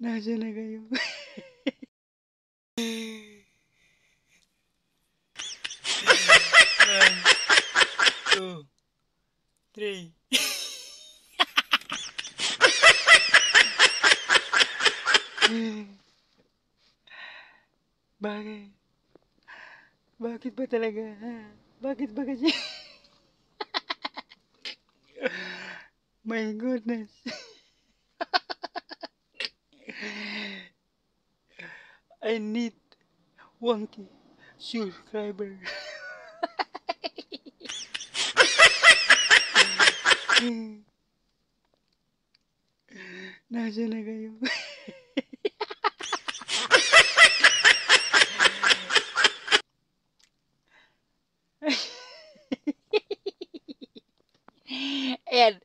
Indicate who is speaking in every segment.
Speaker 1: Nasaan na kayo? 1, 2, 3. Bakit? Bakit ba talaga? Ha? Bakit ba kasi? My goodness. I need 1K subscriber. Nasaan na kayo? Ayan,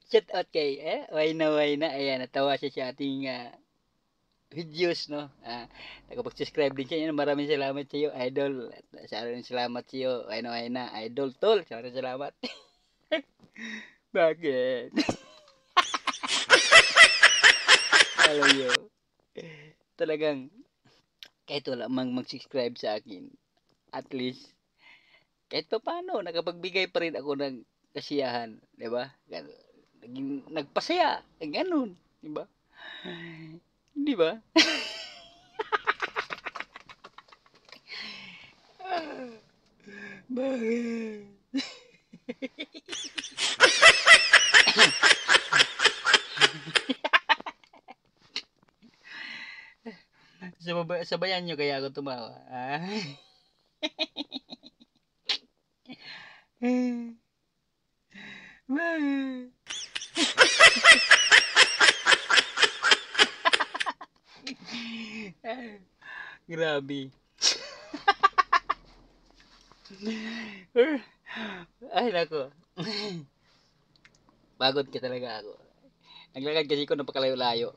Speaker 1: shout out kay why na, ayan, natawa siya sa ating videos, no? Nakapag-subscribe din siya. Maraming salamat sa iyo, idol. Maraming salamat sa iyo, why na, idol, tol. Maraming salamat. Bakit? Alam niyo, talagang, kahit wala mang mag-subscribe sa akin, at least, kahit pa paano, nakapagbigay pa rin ako ng kasiyahan, di ba? Naging nagpasaya, ganun, di ba? Di ba? Bakit? Sabayan nyo kaya ako tumawa. Bakit? Grabe. Ay, nako. Pagod ka talaga ako. Naglakad kasi ko napakalayo-layo.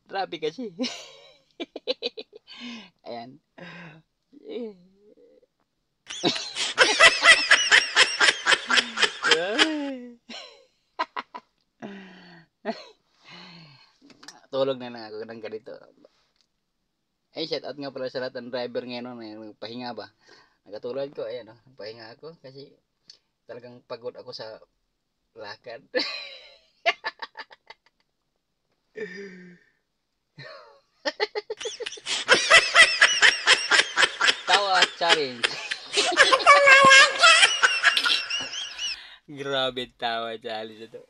Speaker 1: Grabe kasi. Ayan. Tulog na lang ako ng ganito. Ay, shout out nga pala sa lahat ng driver ngayon, pahinga ba? Nagatulad ko, ayan, pahinga ako kasi talagang pagod ako sa lakad. Tawa challenge. Grabe tawa challenge ito.